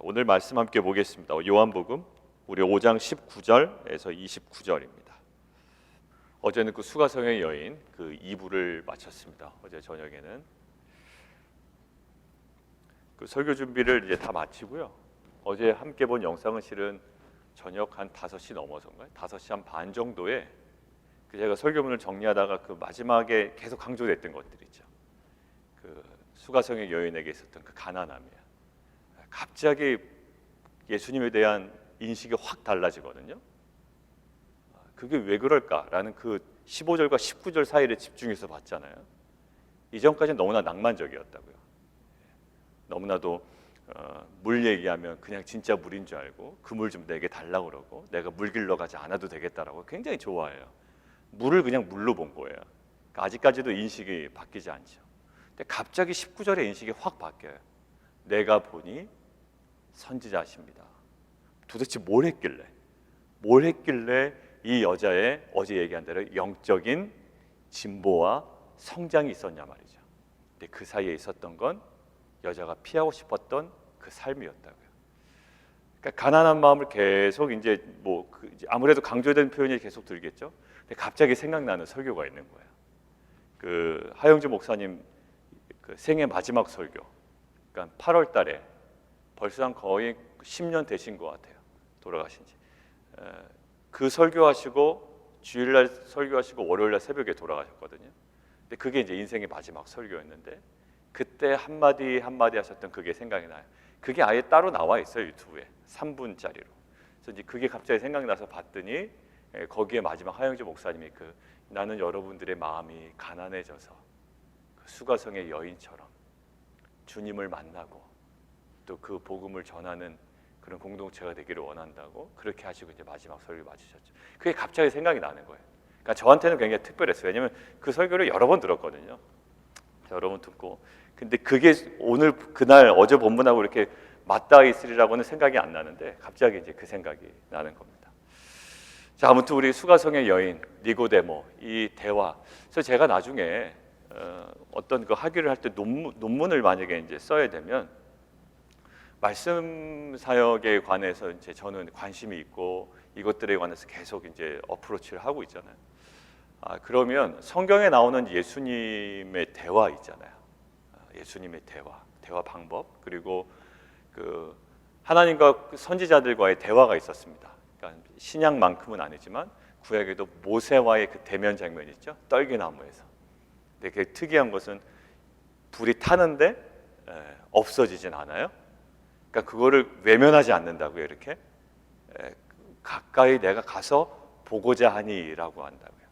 오늘 말씀 함께 보겠습니다. 요한복음 우리 5장 19절에서 29절입니다. 어제는 그 수가성의 여인 그 2부를 마쳤습니다. 어제 저녁에는 그 설교 준비를 이제 다 마치고요. 어제 함께 본 영상은 실은 저녁 한 5시 넘어서인가요? 5시 한 반 정도에 그 제가 설교문을 정리하다가 그 마지막에 계속 강조됐던 것들 있죠. 그 수가성의 여인에게 있었던 그 가난함이야. 갑자기 예수님에 대한 인식이 확 달라지거든요. 그게 왜 그럴까라는 그 15절과 19절 사이를 집중해서 봤잖아요. 이전까지는 너무나 낭만적이었다고요. 너무나도 물 얘기하면 그냥 진짜 물인 줄 알고 그 물 좀 내게 달라고 그러고 내가 물 길러 가지 않아도 되겠다라고 굉장히 좋아해요. 물을 그냥 물로 본 거예요. 그러니까 아직까지도 인식이 바뀌지 않죠. 근데 갑자기 19절의 인식이 확 바뀌어요. 내가 보니 선지자십니다. 도대체 뭘 했길래 이 여자의 어제 얘기한 대로 영적인 진보와 성장이 있었냐 말이죠. 근데 그 사이에 있었던 건 여자가 피하고 싶었던 그 삶이었다고요. 그러니까 가난한 마음을 계속 이제 아무래도 강조된 표현이 계속 들겠죠. 근데 갑자기 생각나는 설교가 있는 거예요. 그 하영주 목사님 그 생애 마지막 설교. 그러니까 8월 달에 벌써 한 거의 10년 되신 것 같아요. 돌아가신 지. 그 설교하시고 주일날 설교하시고 월요일날 새벽에 돌아가셨거든요. 근데 그게 이제 인생의 마지막 설교였는데 그때 한마디 하셨던 그게 생각이 나요. 그게 아예 따로 나와 있어요. 유튜브에 3분짜리로. 그래서 이제 그게 갑자기 생각나서 봤더니 거기에 마지막 하영주 목사님이 그 나는 여러분들의 마음이 가난해져서 그 수가성의 여인처럼 주님을 만나고 또 그 복음을 전하는 그런 공동체가 되기를 원한다고 그렇게 하시고 이제 마지막 설교 마치셨죠. 그게 갑자기 생각이 나는 거예요. 그러니까 저한테는 굉장히 특별했어요. 왜냐하면 그 설교를 여러 번 들었거든요. 여러 번 듣고 근데 그게 오늘 그날 어제 본문하고 이렇게 맞닿아 있으리라고는 생각이 안 나는데 갑자기 이제 그 생각이 나는 겁니다. 자, 아무튼 우리 수가성의 여인 니고데모 이 대화. 그래서 제가 나중에 어떤 그 학위를 할 때 논문을 만약에 이제 써야 되면 말씀 사역에 관해서 이제 저는 관심이 있고 이것들에 관해서 계속 이제 어프로치를 하고 있잖아요. 그러면 성경에 나오는 예수님의 대화 있잖아요. 예수님의 대화 방법 그리고 그 하나님과 선지자들과의 대화가 있었습니다. 그러니까 신약만큼은 아니지만 구약에도 모세와의 그 대면 장면 있죠. 떨기나무에서. 근데 그게 특이한 것은 불이 타는데 없어지진 않아요. 그러니까 그거를 외면하지 않는다고요. 이렇게 가까이 내가 가서 보고자 하니라고 한다고요.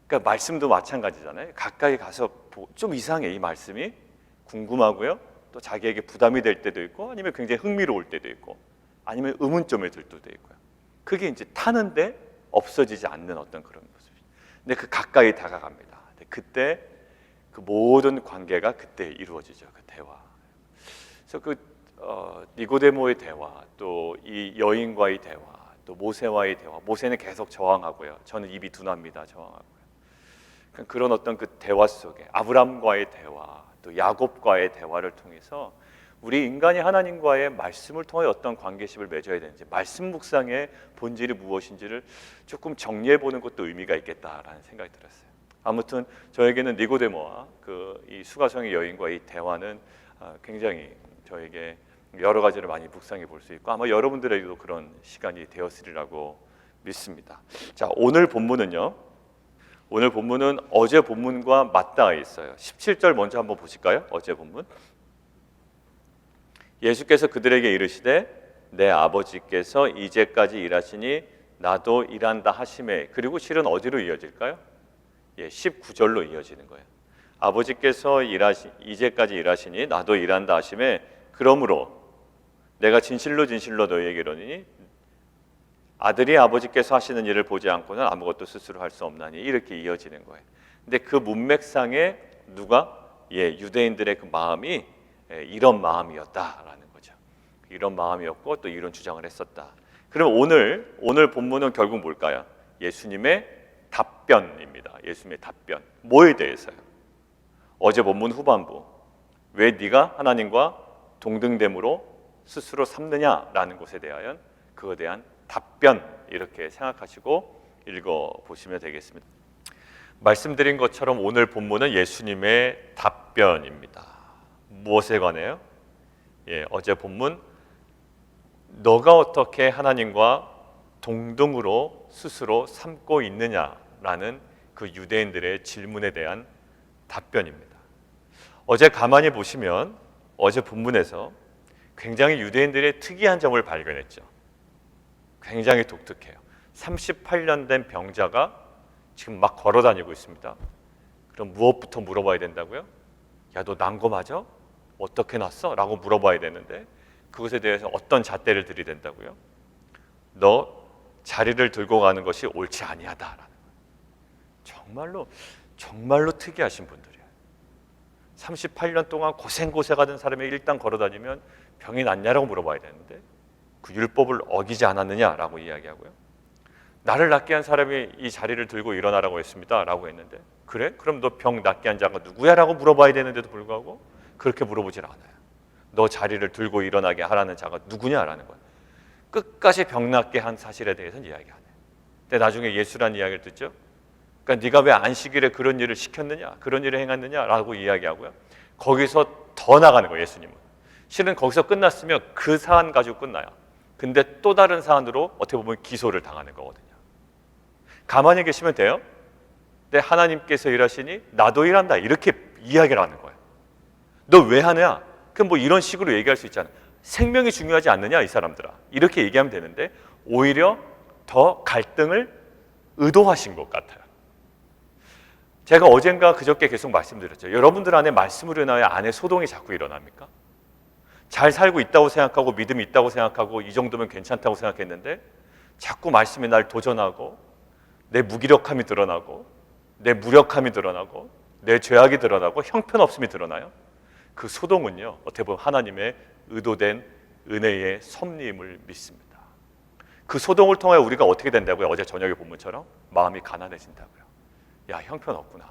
그러니까 말씀도 마찬가지잖아요. 가까이 가서 좀 이상해 이 말씀이 궁금하고요. 또 자기에게 부담이 될 때도 있고 아니면 굉장히 흥미로울 때도 있고 아니면 의문점에 들 때도 있고요. 그게 이제 타는데 없어지지 않는 어떤 그런 모습이죠. 근데 그 가까이 다가갑니다. 근데 그때 그 모든 관계가 그때 이루어지죠. 그 대화. 그래서 그 니고데모의 대화, 또 이 여인과의 대화, 또 모세와의 대화. 모세는 계속 저항하고요. 저는 입이 둔합니다. 저항하고요. 그런 어떤 그 대화 속에 아브람과의 대화, 또 야곱과의 대화를 통해서 우리 인간이 하나님과의 말씀을 통해 어떤 관계심을 맺어야 되는지, 말씀 묵상의 본질이 무엇인지를 조금 정리해 보는 것도 의미가 있겠다라는 생각이 들었어요. 아무튼 저에게는 니고데모와 그 이 수가성의 여인과의 대화는 굉장히 저에게 여러 가지를 많이 묵상해 볼 수 있고 아마 여러분들에게도 그런 시간이 되었으리라고 믿습니다. 자, 오늘 본문은 어제 본문과 맞닿아 있어요. 17절 먼저 한번 보실까요? 어제 본문. 예수께서 그들에게 이르시되 내 아버지께서 이제까지 일하시니 나도 일한다 하시매. 그리고 실은 어디로 이어질까요? 19절로 이어지는 거예요. 아버지께서 이제까지 일하시니 나도 일한다 하시매. 그러므로 내가 진실로 너희에게 이르노니 아들이 아버지께서 하시는 일을 보지 않고는 아무것도 스스로 할 수 없나니 이렇게 이어지는 거예요. 근데 그 문맥상에 누가 유대인들의 그 마음이 이런 마음이었다라는 거죠. 이런 마음이었고 또 이런 주장을 했었다. 그럼 오늘 본문은 결국 뭘까요? 예수님의 답변입니다. 예수님의 답변. 뭐에 대해서요? 어제 본문 후반부. 왜 네가 하나님과 동등됨으로 스스로 삼느냐라는 것에 대하여 그것에 대한 답변, 이렇게 생각하시고 읽어보시면 되겠습니다. 말씀드린 것처럼 오늘 본문은 예수님의 답변입니다. 무엇에 관해요? 어제 본문 너가 어떻게 하나님과 동등으로 스스로 삼고 있느냐라는 그 유대인들의 질문에 대한 답변입니다. 어제 가만히 보시면 어제 본문에서 굉장히 유대인들의 특이한 점을 발견했죠. 굉장히 독특해요. 38년 된 병자가 지금 막 걸어 다니고 있습니다. 그럼 무엇부터 물어봐야 된다고요? 야, 너 난 거 맞아? 어떻게 났어? 라고 물어봐야 되는데 그것에 대해서 어떤 잣대를 들이댄다고요? 너 자리를 들고 가는 것이 옳지 아니하다라는 거예요. 정말로 특이하신 분들이에요. 38년 동안 고생하던 사람이 일단 걸어 다니면 병이 낫냐라고 물어봐야 되는데 그 율법을 어기지 않았느냐라고 이야기하고요. 나를 낫게 한 사람이 이 자리를 들고 일어나라고 했습니다 라고 했는데 그래? 그럼 너 병 낫게 한 자가 누구야? 라고 물어봐야 되는데도 불구하고 그렇게 물어보질 않아요. 너 자리를 들고 일어나게 하라는 자가 누구냐라는 거예요. 끝까지 병 낫게 한 사실에 대해서는 이야기 안 해요. 근데 나중에 예수라는 이야기를 듣죠. 그러니까 네가 왜 안식일에 그런 일을 시켰느냐, 그런 일을 행했느냐라고 이야기하고요. 거기서 더 나가는 거예요. 예수님은 실은 거기서 끝났으면 그 사안 가지고 끝나요. 근데 또 다른 사안으로 어떻게 보면 기소를 당하는 거거든요. 가만히 계시면 돼요. 근데 하나님께서 일하시니 나도 일한다, 이렇게 이야기를 하는 거예요. 너 왜 하냐? 그럼 뭐 이런 식으로 얘기할 수 있잖아. 생명이 중요하지 않느냐 이 사람들아, 이렇게 얘기하면 되는데 오히려 더 갈등을 의도하신 것 같아요. 제가 어젠가 그저께 계속 말씀드렸죠. 여러분들 안에 말씀으로 인하여 안에 소동이 자꾸 일어납니까? 잘 살고 있다고 생각하고 믿음이 있다고 생각하고 이 정도면 괜찮다고 생각했는데 자꾸 말씀이 날 도전하고 내 무기력함이 드러나고 내 무력함이 드러나고 내 죄악이 드러나고 형편없음이 드러나요. 그 소동은요, 어떻게 보면 하나님의 의도된 은혜의 섭리임을 믿습니다. 그 소동을 통해 우리가 어떻게 된다고요? 어제 저녁에 본문처럼 마음이 가난해진다고요. 야, 형편없구나.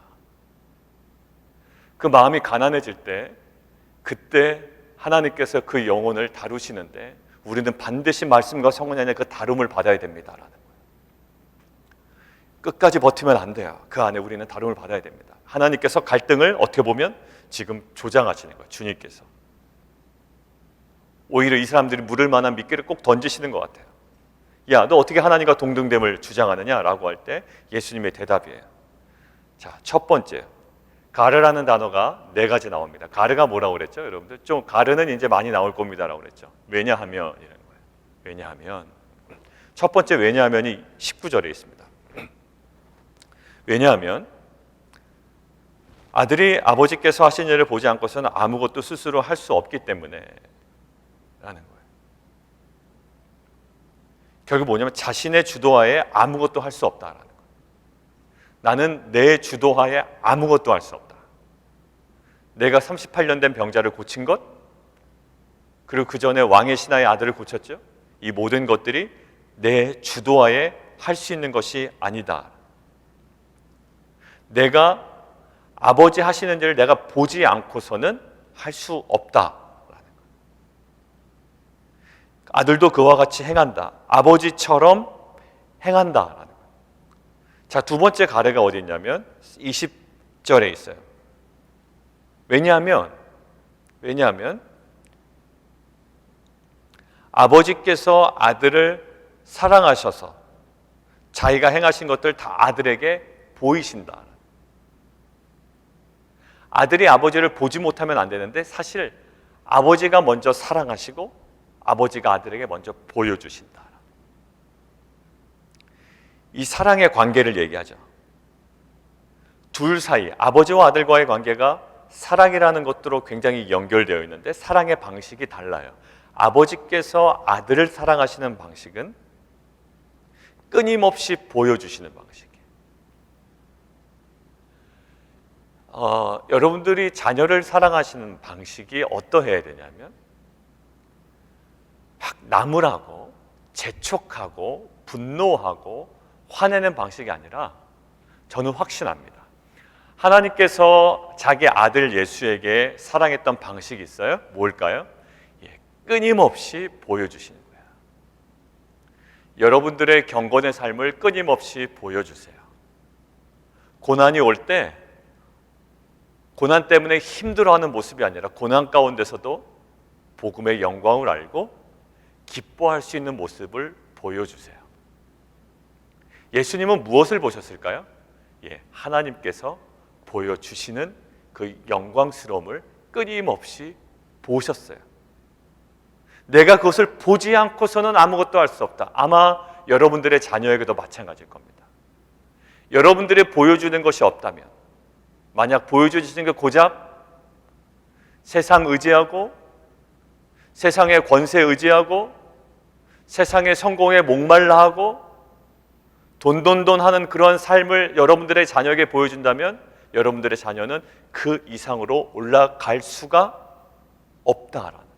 그 마음이 가난해질 때 그때 하나님께서 그 영혼을 다루시는데 우리는 반드시 말씀과 성령 안에 그 다룸을 받아야 됩니다라는 거예요. 끝까지 버티면 안 돼요. 그 안에 우리는 다룸을 받아야 됩니다. 하나님께서 갈등을 어떻게 보면 지금 조장하시는 거예요. 주님께서 오히려 이 사람들이 물을 만한 미끼를 꼭 던지시는 것 같아요. 야, 너 어떻게 하나님과 동등됨을 주장하느냐라고 할 때 예수님의 대답이에요. 자, 첫 번째, 가르라는 단어가 4가지 나옵니다. 가르가 뭐라고 그랬죠? 여러분들 좀 가르는 이제 많이 나올 겁니다라고 그랬죠. 왜냐하면 이런 거예요. 왜냐하면 첫 번째 왜냐하면이 19절에 있습니다. 왜냐하면 아들이 아버지께서 하신 일을 보지 않고서는 아무것도 스스로 할 수 없기 때문에 라는 거예요. 결국 뭐냐면 자신의 주도하에 아무것도 할 수 없다라는 거예요. 나는 내 주도하에 아무것도 할 수 없다. 내가 38년 된 병자를 고친 것, 그리고 그 전에 왕의 신하의 아들을 고쳤죠. 이 모든 것들이 내 주도하에 할 수 있는 것이 아니다. 내가 아버지 하시는 일을 내가 보지 않고서는 할 수 없다. 아들도 그와 같이 행한다. 아버지처럼 행한다. 자, 두 번째 가르가 어디 있냐면 20절에 있어요. 왜냐하면 아버지께서 아들을 사랑하셔서 자기가 행하신 것들 다 아들에게 보이신다. 아들이 아버지를 보지 못하면 안 되는데 사실 아버지가 먼저 사랑하시고 아버지가 아들에게 먼저 보여주신다. 이 사랑의 관계를 얘기하죠. 둘 사이, 아버지와 아들과의 관계가 사랑이라는 것으로 굉장히 연결되어 있는데 사랑의 방식이 달라요. 아버지께서 아들을 사랑하시는 방식은 끊임없이 보여주시는 방식이에요. 여러분들이 자녀를 사랑하시는 방식이 어떠해야 되냐면 막 나무라고 재촉하고 분노하고 화내는 방식이 아니라 저는 확신합니다. 하나님께서 자기 아들 예수에게 사랑했던 방식이 있어요. 뭘까요? 끊임없이 보여주시는 거예요. 여러분들의 경건의 삶을 끊임없이 보여주세요. 고난이 올 때 고난 때문에 힘들어하는 모습이 아니라 고난 가운데서도 복음의 영광을 알고 기뻐할 수 있는 모습을 보여주세요. 예수님은 무엇을 보셨을까요? 하나님께서 보여주시는 그 영광스러움을 끊임없이 보셨어요. 내가 그것을 보지 않고서는 아무것도 할 수 없다. 아마 여러분들의 자녀에게도 마찬가지일 겁니다. 여러분들이 보여주는 것이 없다면, 만약 보여주시는 게 고작 세상 의지하고 세상의 권세 의지하고 세상의 성공에 목말라 하고 돈 하는 그런 삶을 여러분들의 자녀에게 보여준다면 여러분들의 자녀는 그 이상으로 올라갈 수가 없다라는.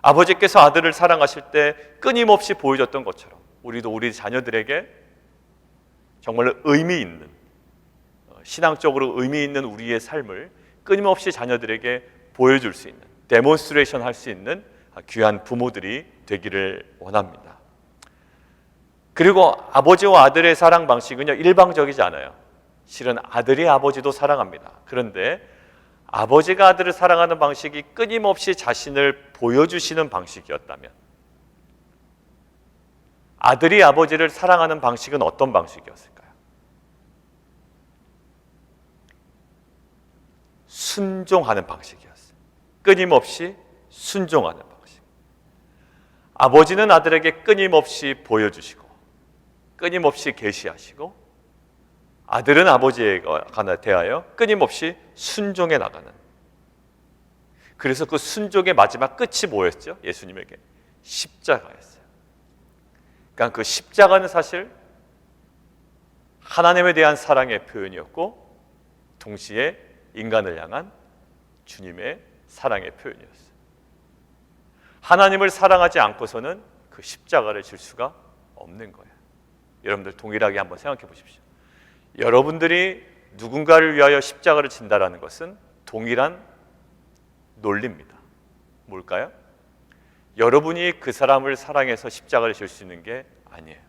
아버지께서 아들을 사랑하실 때 끊임없이 보여줬던 것처럼 우리도 우리 자녀들에게 정말로 의미 있는, 신앙적으로 의미 있는 우리의 삶을 끊임없이 자녀들에게 보여줄 수 있는, 데몬스트레이션 할 수 있는 귀한 부모들이 되기를 원합니다. 그리고 아버지와 아들의 사랑 방식은요, 일방적이지 않아요. 실은 아들이 아버지도 사랑합니다. 그런데 아버지가 아들을 사랑하는 방식이 끊임없이 자신을 보여주시는 방식이었다면, 아들이 아버지를 사랑하는 방식은 어떤 방식이었을까요? 순종하는 방식이었어요. 끊임없이 순종하는 방식. 아버지는 아들에게 끊임없이 보여주시고 끊임없이 계시하시고, 아들은 아버지에 대하여 끊임없이 순종해 나가는. 그래서 그 순종의 마지막 끝이 뭐였죠? 예수님에게 십자가였어요. 그러니까 그 십자가는 사실 하나님에 대한 사랑의 표현이었고 동시에 인간을 향한 주님의 사랑의 표현이었어요. 하나님을 사랑하지 않고서는 그 십자가를 질 수가 없는 거예요. 여러분들 동일하게 한번 생각해 보십시오. 여러분들이 누군가를 위하여 십자가를 진다라는 것은 동일한 논리입니다. 뭘까요? 여러분이 그 사람을 사랑해서 십자가를 질 수 있는 게 아니에요.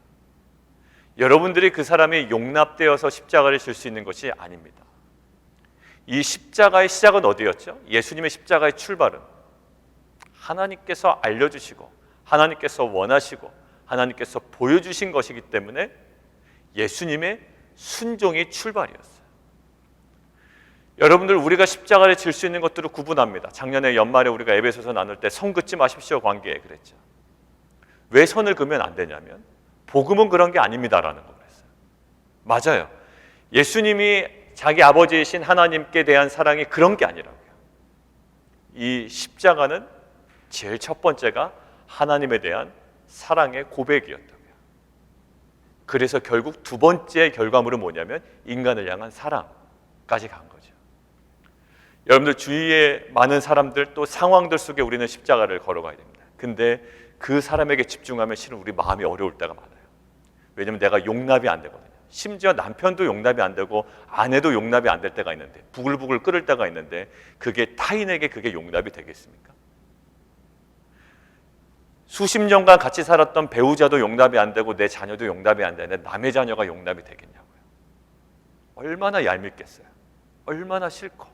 여러분들이 그 사람이 용납되어서 십자가를 질 수 있는 것이 아닙니다. 이 십자가의 시작은 어디였죠? 예수님의 십자가의 출발은 하나님께서 알려주시고 하나님께서 원하시고 하나님께서 보여주신 것이기 때문에 예수님의 순종이 출발이었어요. 여러분들, 우리가 십자가를 질 수 있는 것들을 구분합니다. 작년에 연말에 우리가 에베소서 나눌 때 선 긋지 마십시오 관계에 그랬죠. 왜 선을 그으면 안 되냐면 복음은 그런 게 아닙니다라는 거 그랬어요. 맞아요. 예수님이 자기 아버지이신 하나님께 대한 사랑이 그런 게 아니라고요. 이 십자가는 제일 첫 번째가 하나님에 대한 사랑의 고백이었다고요. 그래서 결국 두 번째 결과물은 뭐냐면 인간을 향한 사랑까지 간 거죠. 여러분들 주위에 많은 사람들 또 상황들 속에 우리는 십자가를 걸어가야 됩니다. 근데 그 사람에게 집중하면 실은 우리 마음이 어려울 때가 많아요. 왜냐하면 내가 용납이 안 되거든요. 심지어 남편도 용납이 안 되고 아내도 용납이 안 될 때가 있는데, 부글부글 끓을 때가 있는데 그게 타인에게 그게 용납이 되겠습니까? 수십 년간 같이 살았던 배우자도 용납이 안 되고 내 자녀도 용납이 안 되는데 남의 자녀가 용납이 되겠냐고요. 얼마나 얄밉겠어요. 얼마나 싫고.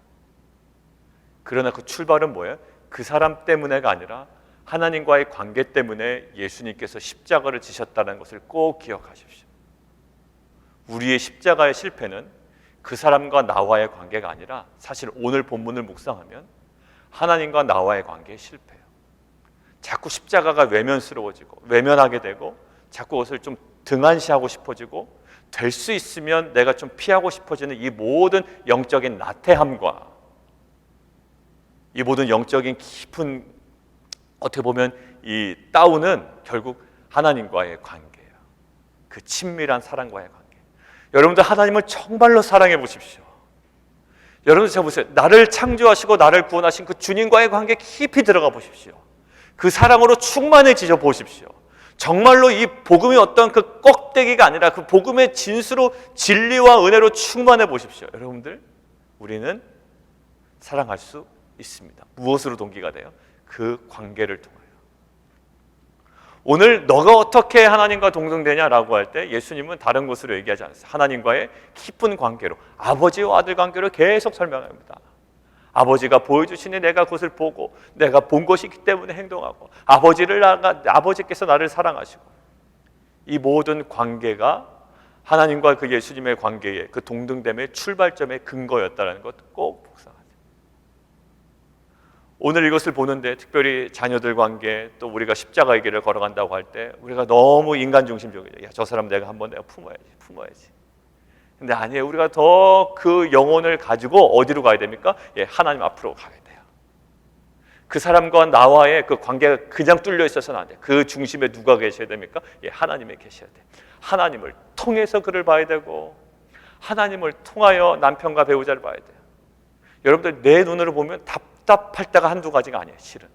그러나 그 출발은 뭐예요? 그 사람 때문에가 아니라 하나님과의 관계 때문에 예수님께서 십자가를 지셨다는 것을 꼭 기억하십시오. 우리의 십자가의 실패는 그 사람과 나와의 관계가 아니라 사실 오늘 본문을 묵상하면 하나님과 나와의 관계의 실패예요. 자꾸 십자가가 외면스러워지고 외면하게 되고 자꾸 그것을 좀 등한시하고 싶어지고 될 수 있으면 내가 좀 피하고 싶어지는 이 모든 영적인 나태함과 이 모든 영적인 깊은, 어떻게 보면 이 다운은 결국 하나님과의 관계예요. 그 친밀한 사랑과의 관계. 여러분들 하나님을 정말로 사랑해 보십시오. 여러분들 잘 보세요. 나를 창조하시고 나를 구원하신 그 주님과의 관계 깊이 들어가 보십시오. 그 사랑으로 충만해지셔 보십시오. 정말로 이 복음이 어떤 그 껍데기가 아니라 그 복음의 진수로 진리와 은혜로 충만해 보십시오. 여러분들, 우리는 사랑할 수 있습니다. 무엇으로 동기가 돼요? 그 관계를 통하여. 오늘 너가 어떻게 하나님과 동등되냐라고 할 때 예수님은 다른 것으로 얘기하지 않았어요. 하나님과의 깊은 관계로, 아버지와 아들 관계로 계속 설명합니다. 아버지가 보여주시니 내가 그것을 보고 내가 본 것이기 때문에 행동하고, 아버지께서 나를 사랑하시고, 이 모든 관계가 하나님과 그 예수님의 관계의 그 동등됨의 출발점의 근거였다는 것 꼭 묵상하세요. 오늘 이것을 보는데 특별히 자녀들 관계, 또 우리가 십자가의 길을 걸어간다고 할 때 우리가 너무 인간 중심적이죠. 야, 저 사람 내가 한번 내가 품어야지. 근데 아니에요. 우리가 더 그 영혼을 가지고 어디로 가야 됩니까? 예, 하나님 앞으로 가야 돼요. 그 사람과 나와의 그 관계가 그냥 뚫려 있어서는 안 돼요. 그 중심에 누가 계셔야 됩니까? 예, 하나님이 계셔야 돼요. 하나님을 통해서 그를 봐야 되고, 하나님을 통하여 남편과 배우자를 봐야 돼요. 여러분들, 내 눈으로 보면 답답할 때가 한두 가지가 아니에요, 실은.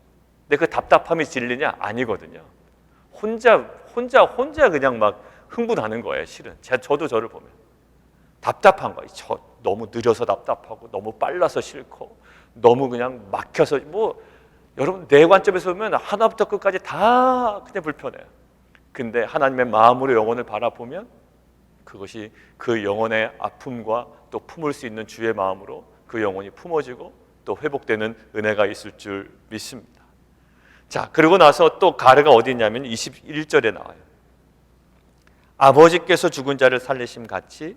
근데 그 답답함이 진리냐? 아니거든요. 혼자 그냥 막 흥분하는 거예요, 실은. 저도 저를 보면 답답한 거예요. 저 너무 느려서 답답하고, 너무 빨라서 싫고, 너무 그냥 막혀서, 뭐 여러분 내 관점에서 보면 하나부터 끝까지 다 그냥 불편해요. 근데 하나님의 마음으로 영혼을 바라보면 그것이 그 영혼의 아픔과 또 품을 수 있는 주의 마음으로 그 영혼이 품어지고 또 회복되는 은혜가 있을 줄 믿습니다. 자, 그리고 나서 또 가르가 어디 있냐면 21절에 나와요. 아버지께서 죽은 자를 살리심 같이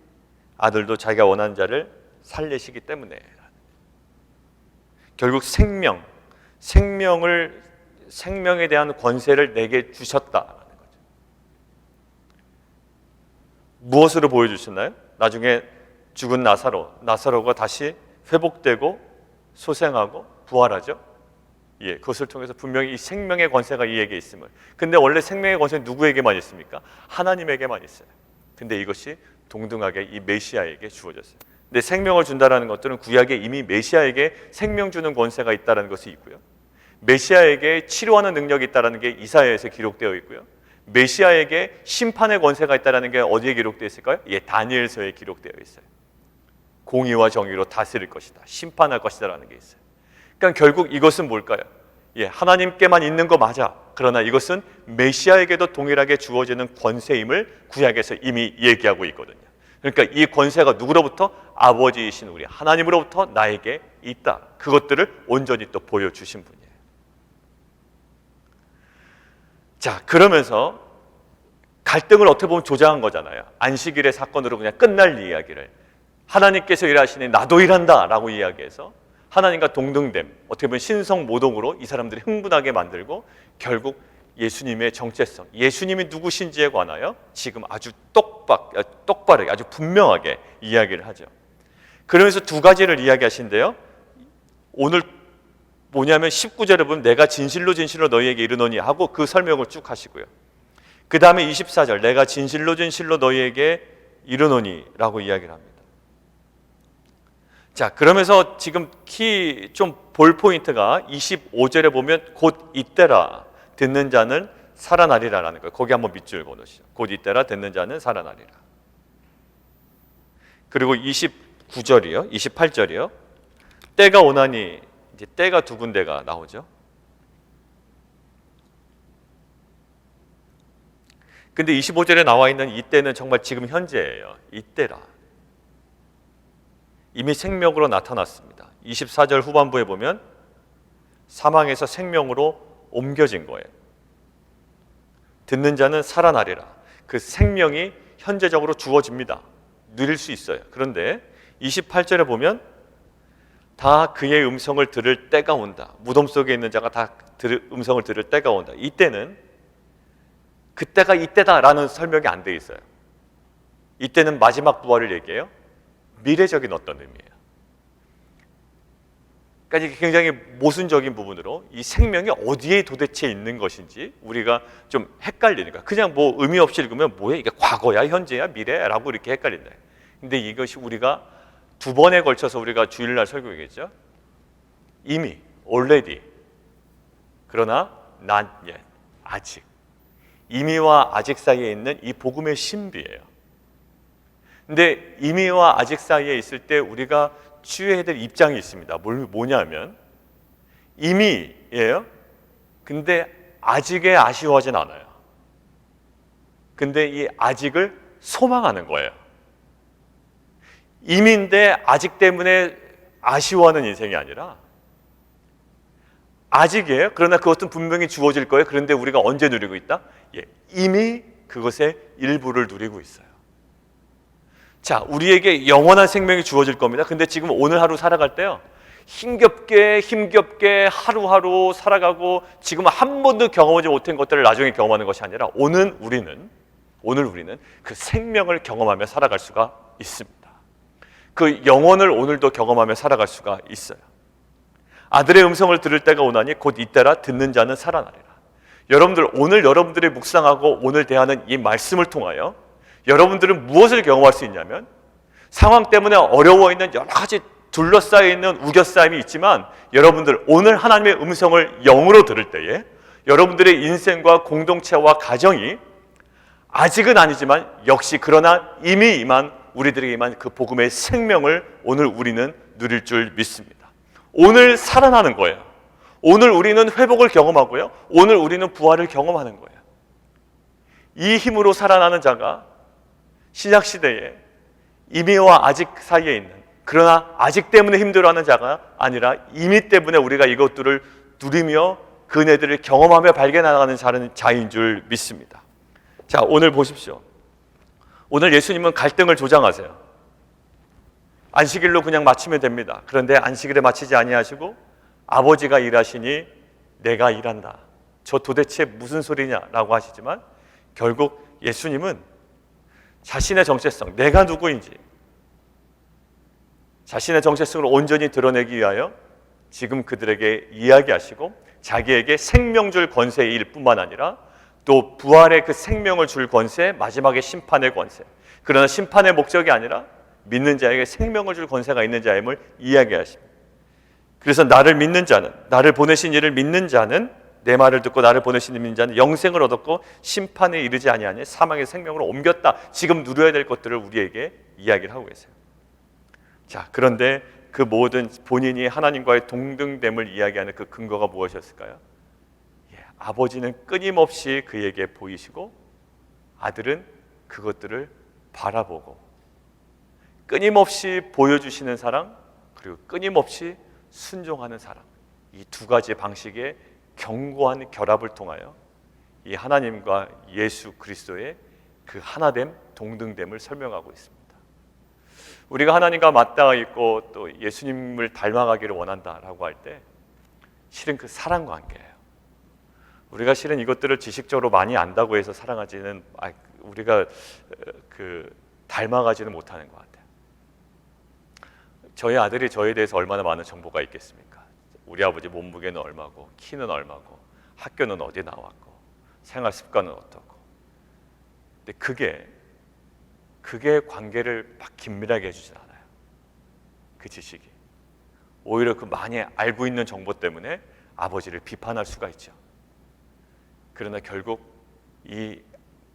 아들도 자기가 원하는 자를 살리시기 때문에. 결국 생명에 대한 권세를 내게 주셨다라는 거죠. 무엇으로 보여주셨나요? 나중에 죽은 나사로가 다시 회복되고 소생하고 부활하죠. 예, 그것을 통해서 분명히 이 생명의 권세가 이에게 있음을. 근데 원래 생명의 권세는 누구에게만 있습니까? 하나님에게만 있어요. 근데 이것이 동등하게 이 메시아에게 주어졌어요. 근데 생명을 준다라는 것들은 구약에 이미 메시아에게 생명 주는 권세가 있다는 것이 있고요. 메시아에게 치료하는 능력이 있다는 게 이사야에서 기록되어 있고요. 메시아에게 심판의 권세가 있다는 게 어디에 기록되어 있을까요? 예, 다니엘서에 기록되어 있어요. 공의와 정의로 다스릴 것이다, 심판할 것이다라는 게 있어요. 그러니까 결국 이것은 뭘까요? 예, 하나님께만 있는 거 맞아. 그러나 이것은 메시아에게도 동일하게 주어지는 권세임을 구약에서 이미 얘기하고 있거든요. 그러니까 이 권세가 누구로부터? 아버지이신 우리 하나님으로부터 나에게 있다. 그것들을 온전히 또 보여주신 분이에요. 자, 그러면서 갈등을 어떻게 보면 조장한 거잖아요. 안식일의 사건으로 그냥 끝날 이야기를 하나님께서 일하시니 나도 일한다 라고 이야기해서 하나님과 동등됨, 어떻게 보면 신성모독으로 이 사람들이 흥분하게 만들고 결국 예수님의 정체성, 예수님이 누구신지에 관하여 지금 아주 똑바르게 아주 분명하게 이야기를 하죠. 그러면서 두 가지를 이야기하신대요. 오늘 뭐냐면 19절에 보면 내가 진실로 너희에게 이르노니 하고 그 설명을 쭉 하시고요. 그 다음에 24절 내가 진실로 너희에게 이르노니 라고 이야기를 합니다. 자, 그러면서 지금 좀 볼 포인트가 25절에 보면 곧 이때라 듣는 자는 살아나리라 라는 거예요. 거기 한번 밑줄 그어놓으시죠. 곧 이때라 듣는 자는 살아나리라. 그리고 29절이요, 28절이요. 때가 오나니, 이제 때가 두 군데가 나오죠. 근데 25절에 나와 있는 이때는 정말 지금 현재예요. 이때라. 이미 생명으로 나타났습니다. 24절 후반부에 보면 사망에서 생명으로 옮겨진 거예요. 듣는 자는 살아나리라. 그 생명이 현재적으로 주어집니다. 누릴 수 있어요. 그런데 28절에 보면 다 그의 음성을 들을 때가 온다. 무덤 속에 있는 자가 다 음성을 들을 때가 온다. 이때는 그때가 이때다라는 설명이 안 돼 있어요. 이때는 마지막 부활을 얘기해요. 미래적인 어떤 의미예요. 그러니까 이게 굉장히 모순적인 부분으로 이 생명이 어디에 도대체 있는 것인지 우리가 좀 헷갈리니까 그냥 뭐 의미 없이 읽으면 뭐야 이게 과거야 현재야 미래라고 이렇게 헷갈린다. 근데 이것이 우리가 두 번에 걸쳐서 우리가 주일날 설교했죠. 이미 already 그러나 not yet 아직 이미와 아직 사이에 있는 이 복음의 신비예요. 근데 이미와 아직 사이에 있을 때 우리가 취해야 될 입장이 있습니다. 뭐냐면 이미예요. 근데 아직에 아쉬워하진 않아요. 근데 이 아직을 소망하는 거예요. 이미인데 아직 때문에 아쉬워하는 인생이 아니라 아직이에요. 그러나 그것은 분명히 주어질 거예요. 그런데 우리가 언제 누리고 있다? 이미 그것의 일부를 누리고 있어요. 자, 우리에게 영원한 생명이 주어질 겁니다. 근데 지금 오늘 하루 살아갈 때요, 힘겹게 하루하루 살아가고 지금 한 번도 경험하지 못한 것들을 나중에 경험하는 것이 아니라 오늘 우리는 그 생명을 경험하며 살아갈 수가 있습니다. 그 영혼을 오늘도 경험하며 살아갈 수가 있어요. 아들의 음성을 들을 때가 오나니 곧 잇따라 듣는 자는 살아나리라. 여러분들, 오늘 여러분들이 묵상하고 오늘 대하는 이 말씀을 통하여 여러분들은 무엇을 경험할 수 있냐면, 상황 때문에 어려워 있는 여러 가지 둘러싸여 있는 우겨싸임이 있지만 여러분들 오늘 하나님의 음성을 영으로 들을 때에 여러분들의 인생과 공동체와 가정이 아직은 아니지만 역시 그러나 이미 임한, 우리들에게 임한 그 복음의 생명을 오늘 우리는 누릴 줄 믿습니다. 오늘 살아나는 거예요. 오늘 우리는 회복을 경험하고요, 오늘 우리는 부활을 경험하는 거예요. 이 힘으로 살아나는 자가 신약시대에 이미와 아직 사이에 있는, 그러나 아직 때문에 힘들어하는 자가 아니라 이미 때문에 우리가 이것들을 누리며 그 은혜들을 경험하며 발견하는 자인 줄 믿습니다. 자, 오늘 보십시오. 오늘 예수님은 갈등을 조장하세요. 안식일로 그냥 마치면 됩니다. 그런데 안식일에 마치지 아니하시고 아버지가 일하시니 내가 일한다. 저 도대체 무슨 소리냐라고 하시지만 결국 예수님은 자신의 정체성, 내가 누구인지 자신의 정체성을 온전히 드러내기 위하여 지금 그들에게 이야기하시고 자기에게 생명 줄 권세일 뿐만 아니라 또 부활의 그 생명을 줄 권세, 마지막에 심판의 권세, 그러나 심판의 목적이 아니라 믿는 자에게 생명을 줄 권세가 있는 자임을 이야기하십니다. 그래서 나를 믿는 자는, 나를 보내신 이를 믿는 자는, 내 말을 듣고 나를 보내신 이를 믿는 자는 영생을 얻었고 심판에 이르지 아니하니 사망의 생명으로 옮겼다. 지금 누려야 될 것들을 우리에게 이야기를 하고 계세요. 자, 그런데 그 모든 본인이 하나님과의 동등됨을 이야기하는 그 근거가 무엇이었을까요? 아버지는 끊임없이 그에게 보이시고 아들은 그것들을 바라보고, 끊임없이 보여주시는 사랑, 그리고 끊임없이 순종하는 사랑, 이 두 가지 방식의 견고한 결합을 통하여 이 하나님과 예수 그리스도의 그 하나됨, 동등됨을 설명하고 있습니다. 우리가 하나님과 맞닿아 있고 또 예수님을 닮아가기를 원한다라고 할 때 실은 그 사랑 관계예요. 우리가 실은 이것들을 지식적으로 많이 안다고 해서 사랑하지는, 우리가 닮아가지는 못하는 것 같아요. 저희 아들이 저에 대해서 얼마나 많은 정보가 있겠습니까? 우리 아버지 몸무게는 얼마고, 키는 얼마고, 학교는 어디 나왔고, 생활 습관은 어떻고. 근데 그게 관계를 막 긴밀하게 해주진 않아요. 그 지식이 오히려 그 많이 알고 있는 정보 때문에 아버지를 비판할 수가 있죠. 그러나 결국 이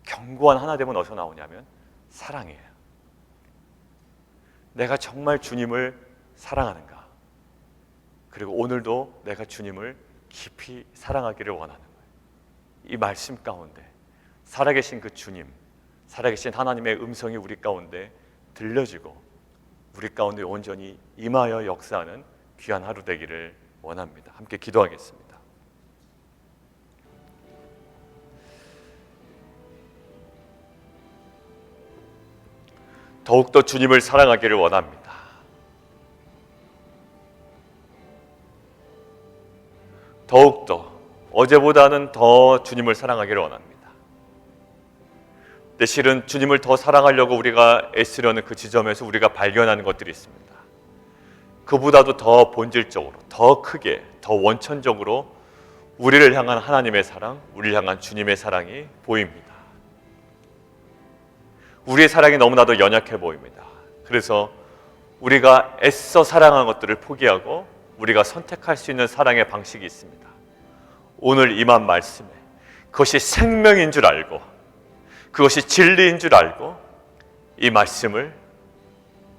견고한 하나됨은 어디서 나오냐면 사랑이에요. 내가 정말 주님을 사랑하는가, 그리고 오늘도 내가 주님을 깊이 사랑하기를 원하는 거예요. 이 말씀 가운데 살아계신 그 주님, 살아계신 하나님의 음성이 우리 가운데 들려지고 우리 가운데 온전히 임하여 역사하는 귀한 하루 되기를 원합니다. 함께 기도하겠습니다. 더욱더 주님을 사랑하기를 원합니다. 더욱더 어제보다는 더 주님을 사랑하기를 원합니다. 근데 실은 주님을 더 사랑하려고 우리가 애쓰려는 그 지점에서 우리가 발견하는 것들이 있습니다. 그보다도 더 본질적으로, 더 크게, 더 원천적으로 우리를 향한 하나님의 사랑, 우리를 향한 주님의 사랑이 보입니다. 우리의 사랑이 너무나도 연약해 보입니다. 그래서 우리가 애써 사랑한 것들을 포기하고 우리가 선택할 수 있는 사랑의 방식이 있습니다. 오늘 임한 말씀에 그것이 생명인 줄 알고, 그것이 진리인 줄 알고 이 말씀을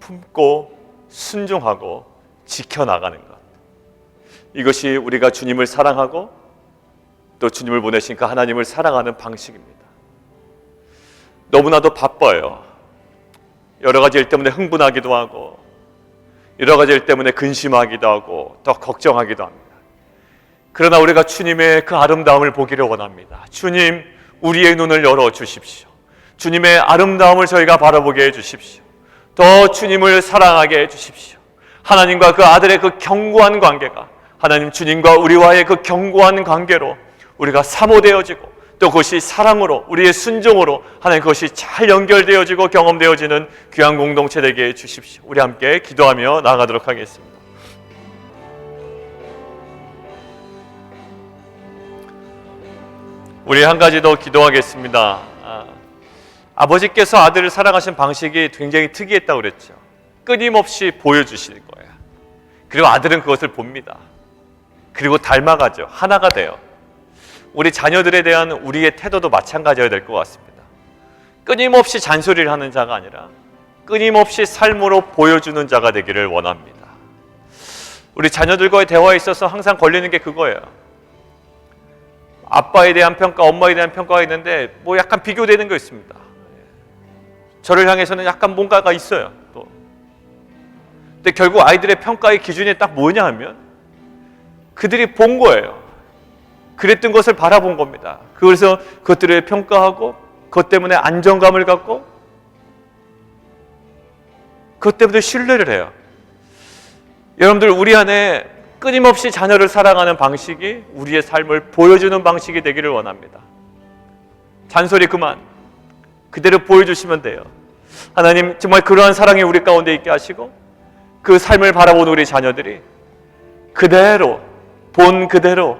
품고 순종하고 지켜나가는 것, 이것이 우리가 주님을 사랑하고 또 주님을 보내신 그 하나님을 사랑하는 방식입니다. 너무나도 바빠요. 여러 가지 일 때문에 흥분하기도 하고, 여러 가지 일 때문에 근심하기도 하고, 더 걱정하기도 합니다. 그러나 우리가 주님의 그 아름다움을 보기를 원합니다. 주님, 우리의 눈을 열어 주십시오. 주님의 아름다움을 저희가 바라보게 해 주십시오. 더 주님을 사랑하게 해 주십시오. 하나님과 그 아들의 그 견고한 관계가, 하나님 주님과 우리와의 그 견고한 관계로 우리가 사모되어지고, 또 그것이 사랑으로, 우리의 순종으로 하나님 그것이 잘 연결되어지고 경험되어지는 귀한 공동체 되게 해 주십시오. 우리 함께 기도하며 나아가도록 하겠습니다. 우리 한 가지 더 기도하겠습니다. 아버지께서 아들을 사랑하신 방식이 굉장히 특이했다고 그랬죠. 끊임없이 보여주시는 거예요. 그리고 아들은 그것을 봅니다. 그리고 닮아가죠. 하나가 돼요. 우리 자녀들에 대한 우리의 태도도 마찬가지여야 될 것 같습니다. 끊임없이 잔소리를 하는 자가 아니라 끊임없이 삶으로 보여주는 자가 되기를 원합니다. 우리 자녀들과의 대화에 있어서 항상 걸리는 게 그거예요. 아빠에 대한 평가, 엄마에 대한 평가가 있는데 뭐 약간 비교되는 거 있습니다. 저를 향해서는 약간 뭔가가 있어요. 또. 근데 결국 아이들의 평가의 기준이 딱 뭐냐 하면 그들이 본 거예요. 그랬던 것을 바라본 겁니다. 그래서 그것들을 평가하고, 그것 때문에 안정감을 갖고, 그것 때문에 신뢰를 해요. 여러분들, 우리 안에 끊임없이 자녀를 사랑하는 방식이 우리의 삶을 보여주는 방식이 되기를 원합니다. 잔소리 그만, 그대로 보여주시면 돼요. 하나님 정말 그러한 사랑이 우리 가운데 있게 하시고, 그 삶을 바라보는 우리 자녀들이 그대로, 본 그대로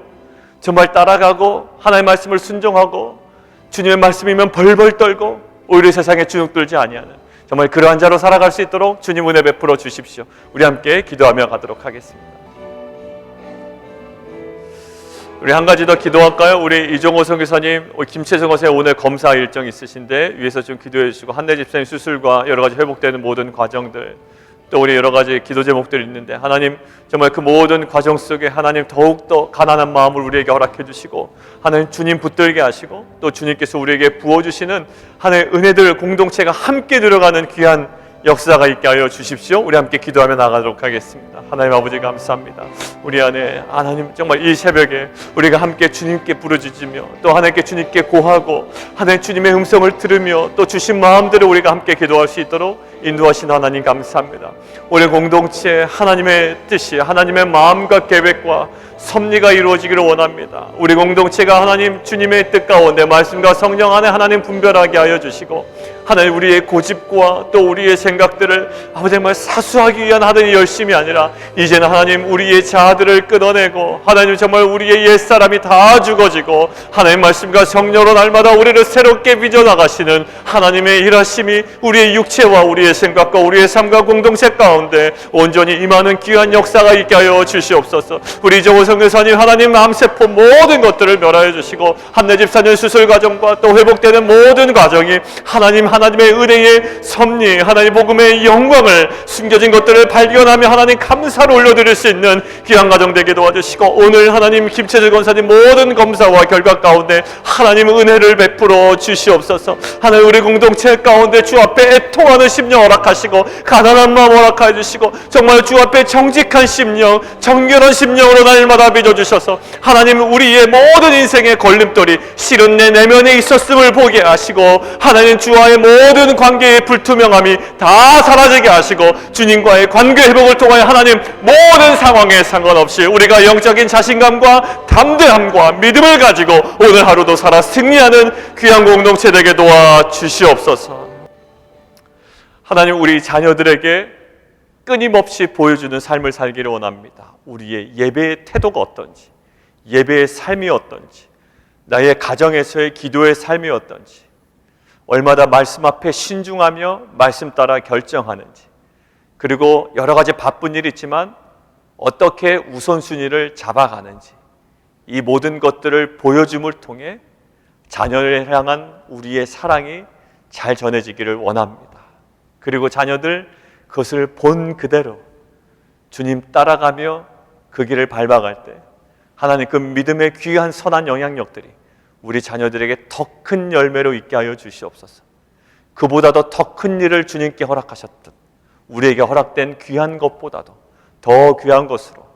정말 따라가고, 하나님의 말씀을 순종하고, 주님의 말씀이면 벌벌 떨고 오히려 세상에 주눅들지 아니하는 정말 그러한 자로 살아갈 수 있도록 주님 은혜 베풀어 주십시오. 우리 함께 기도하며 가도록 하겠습니다. 우리 한 가지 더 기도할까요? 우리 이종호 선교사님, 김채성 선생 오늘 검사 일정 있으신데 위에서 좀 기도해 주시고, 한내 집사님 수술과 여러 가지 회복되는 모든 과정들, 또 우리 여러 가지 기도 제목들이 있는데, 하나님 정말 그 모든 과정 속에 하나님 더욱더 가난한 마음을 우리에게 허락해 주시고, 하나님 주님 붙들게 하시고, 또 주님께서 우리에게 부어주시는 하나님의 은혜들 공동체가 함께 들어가는 귀한 역사가 있게 하여 주십시오. 우리 함께 기도하며 나가도록 하겠습니다. 하나님 아버지 감사합니다. 우리 안에 하나님 정말 이 새벽에 우리가 함께 주님께 부르짖으며, 또 하나님께 주님께 고하고, 하나님 주님의 음성을 들으며 또 주신 마음대로 우리가 함께 기도할 수 있도록 인도하신 하나님 감사합니다. 우리 공동체 하나님의 뜻이, 하나님의 마음과 계획과 섭리가 이루어지기를 원합니다. 우리 공동체가 하나님 주님의 뜻 가운데 말씀과 성령 안에 하나님 분별하게 하여 주시고, 하나님 우리의 고집과 또 우리의 생각들을 아버지 정말 사수하기 위한 하나님 열심이 아니라, 이제는 하나님 우리의 자아들을 끊어내고, 하나님 정말 우리의 옛사람이 다 죽어지고, 하나님 말씀과 성령으로 날마다 우리를 새롭게 빚어나가시는 하나님의 일하심이 우리의 육체와 우리의 생각과 우리의 삶과 공동체 가운데 온전히 임하는 귀한 역사가 있게 하여 주시옵소서. 우리 이종호 선교사님 하나님 암세포 모든 것들을 멸하여 주시고, 한내 집사님 수술 과정과 또 회복되는 모든 과정이 하나님의 은혜의 섭리, 하나님 복음의 영광을, 숨겨진 것들을 발견하며 하나님 감사를 올려드릴 수 있는 귀한 가정 되게 도와주시고, 오늘 하나님 김채질 권사님 모든 검사와 결과 가운데 하나님 은혜를 베풀어 주시옵소서. 하나님 우리 공동체 가운데 주 앞에 애통하는 심령 허락하시고, 가난한 마음 허락해 주시고, 정말 주 앞에 정직한 심령, 정결한 심령으로 날마다 빚어주셔서 하나님 우리의 모든 인생의 걸림돌이 실은 내 내면에 있었음을 보게 하시고, 하나님 주와의 모든 관계의 불투명함이 다 사라지게 하시고, 주님과의 관계 회복을 통하여 하나님 모든 상황에 상관없이 우리가 영적인 자신감과 담대함과 믿음을 가지고 오늘 하루도 살아 승리하는 귀한 공동체 되게 도와주시옵소서. 하나님 우리 자녀들에게 끊임없이 보여주는 삶을 살기를 원합니다. 우리의 예배의 태도가 어떤지, 예배의 삶이 어떤지, 나의 가정에서의 기도의 삶이 어떤지, 얼마나 말씀 앞에 신중하며 말씀 따라 결정하는지, 그리고 여러 가지 바쁜 일이 있지만 어떻게 우선순위를 잡아가는지, 이 모든 것들을 보여줌을 통해 자녀를 향한 우리의 사랑이 잘 전해지기를 원합니다. 그리고 자녀들 그것을 본 그대로 주님 따라가며 그 길을 밟아갈 때 하나님, 그 믿음의 귀한 선한 영향력들이 우리 자녀들에게 더 큰 열매로 있게 하여 주시옵소서. 그보다도 더 큰 일을 주님께 허락하셨듯 우리에게 허락된 귀한 것보다도 더 귀한 것으로,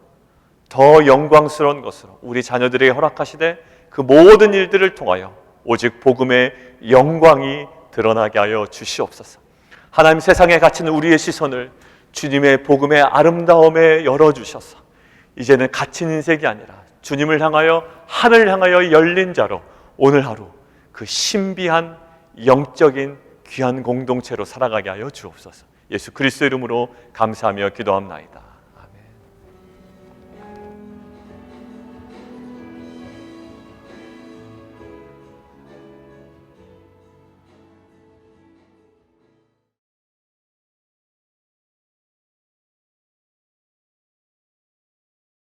더 영광스러운 것으로 우리 자녀들에게 허락하시되 그 모든 일들을 통하여 오직 복음의 영광이 드러나게 하여 주시옵소서. 하나님, 세상에 갇힌 우리의 시선을 주님의 복음의 아름다움에 열어주셔서 이제는 갇힌 인생이 아니라 주님을 향하여, 하늘을 향하여 열린 자로 오늘 하루 그 신비한 영적인 귀한 공동체로 살아가게 하여 주옵소서. 예수 그리스도 이름으로 감사하며 기도합나이다.